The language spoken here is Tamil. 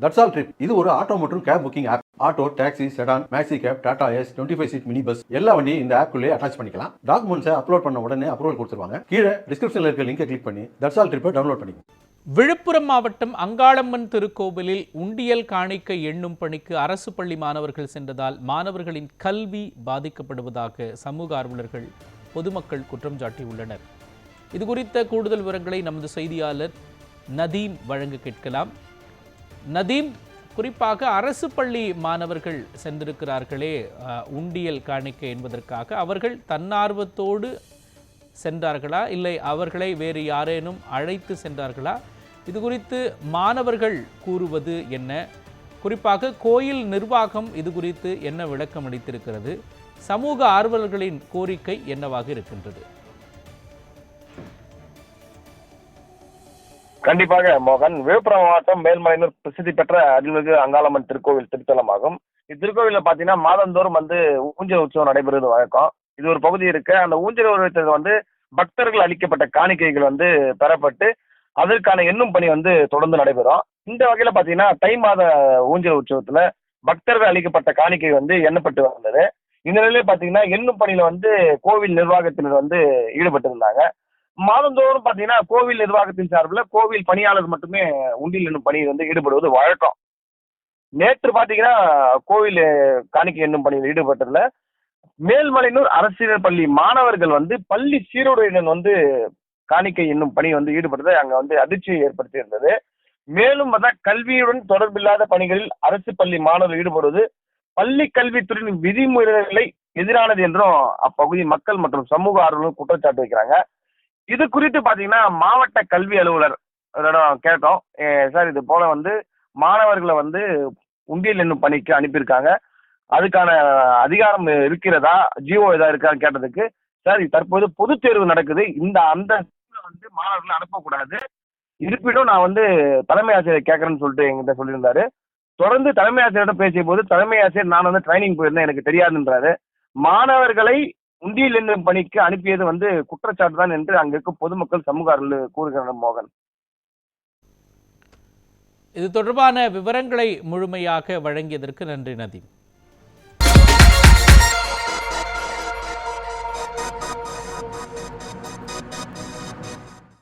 தட்ஸ் ஆல் ட்ரிப் இது ஒரு ஆட்டோ மற்றும் cab booking app. Auto, taxi, sedan, maxi cab, Tata Ace, 25 seat mini bus எல்லா வண்டியும் இந்த ஆப்குள்ளே அட்டாச் பண்ணிக்கலாம். டாக்குமெண்ட்ஸை அப்லோட் பண்ண உடனே அப்ரூவல் கொடுத்துருவாங்க. கீழே டிஸ்கிரிப்ஷன்ல இருக்க லிங்கை கிளிக் பண்ணி தட்ஸ் ஆல் ட்ரிப்பை டவுன்லோட் பண்ணிக்கோங்க. விழுப்புரம் மாவட்டம் அங்காளம்மன் திருக்கோவிலில் உண்டியல் காணிக்கை எண்ணும் பணிக்கு அரசு பள்ளி மாணவர்கள் சென்றதால் மாணவர்களின் கல்வி பாதிக்கப்படுவதாக சமூக ஆர்வலர்கள் பொதுமக்கள் குற்றம் சாட்டியுள்ளனர். இதுகுறித்த கூடுதல் விவரங்களை நமது செய்தியாளர் நதீம் வழங்க கேட்கலாம். நதீம், குறிப்பாக அரசு பள்ளி மாணவர்கள் சென்றிருக்கிறார்களே உண்டியல் காணிக்கை என்பதற்காக, அவர்கள் தன்னார்வத்தோடு சென்றார்களா இல்லை அவர்களை வேறு யாரேனும் அழைத்து சென்றார்களா? இது குறித்து மாணவர்கள் கூறுவது என்ன? குறிப்பாக கோயில் நிர்வாகம் இது குறித்து என்ன விளக்கம் அளித்திருக்கிறது? சமூக ஆர்வலர்களின் கோரிக்கை என்னவாக இருக்கின்றது? கண்டிப்பாக மோகன், விழுப்புரம் மாவட்டம் மேல்மலையனூர் பிரசித்தி பெற்ற அருள்மிகு அங்காளம்மன் திருக்கோவில் திருத்தலமாகும். இத்திருக்கோவில பாத்தீங்கன்னா மாதந்தோறும் ஊஞ்சல் உற்சவம் நடைபெறுவது வழக்கம். இது ஒரு பகுதி இருக்கு. அந்த ஊஞ்சல் உற்சவத்தில் பக்தர்கள் அளிக்கப்பட்ட காணிக்கைகள் பெறப்பட்டு அதற்கான எண்ணும் பணி தொடர்ந்து நடைபெறும். இந்த வகையில பாத்தீங்கன்னா தை மாத ஊஞ்சல் உற்சவத்துல பக்தர்கள் அளிக்கப்பட்ட காணிக்கை எண்ணப்பட்டு வந்தது. இந்த நிலையில பாத்தீங்கன்னா எண்ணும் பணியில கோவில் நிர்வாகத்தினர் ஈடுபட்டு இருந்தாங்க. மாதந்தோறும் பாத்தீங்கன்னா கோவில் நிர்வாகத்தின் சார்பில் கோவில் பணியாளர் மட்டுமே உண்டியல் எண்ணும் பணியில் ஈடுபடுவது வழக்கம். நேற்று பாத்தீங்கன்னா கோவில் காணிக்கை எண்ணும் பணியில் ஈடுபட்டதுல மேல்மலையனூர் அரசியல் பள்ளி மாணவர்கள் பள்ளி சீருடையுடன் காணிக்கை என்னும் பணி ஈடுபட்டது அங்க அதிர்ச்சியை ஏற்படுத்தி இருந்தது. மேலும் கல்வியுடன் தொடர்பில்லாத பணிகளில் அரசு பள்ளி மாணவர்கள் ஈடுபடுவது பள்ளி கல்வித்துறையின் விதிமுறைகளை எதிரானது என்றும் அப்பகுதி மக்கள் மற்றும் சமூக ஆர்வலர்கள் குற்றச்சாட்டு வைக்கிறாங்க. இது குறித்து பாத்தீங்கன்னா மாவட்ட கல்வி அலுவலர் கேட்டோம். சார், இது போல மாணவர்களை உண்டியல் என்னும் பணிக்கு அனுப்பியிருக்காங்க, அதுக்கான அதிகாரம் இருக்கிறதா, ஜிஓ ஏதாவது இருக்கான்னு கேட்டதுக்கு, சார் தற்போது பொது தேர்வு நடக்குது, அந்த மாணவர்களை அனுப்பக்கூடாது, இருப்பினும் நான் தலைமை ஆசிரியரை கேட்கறேன்னு சொல்லிட்டு எங்கிட்ட சொல்லியிருந்தாரு. தொடர்ந்து தலைமை ஆசிரியரிடம் பேசிய போது தலைமை ஆசிரியர் நான் ட்ரைனிங் போயிருந்தேன், எனக்கு தெரியாதுன்றாரு. மாணவர்களை உண்டியல் என்னும் பணிக்கு அனுப்பியது குற்றச்சாட்டு தான் என்று அங்க இருக்கும் பொதுமக்கள் சமூக ஆர்வலர்கள் கூறுகின்றனர். மோகன், இது தொடர்பான விவரங்களை முழுமையாக வழங்கியதற்கு நன்றி நதீம்.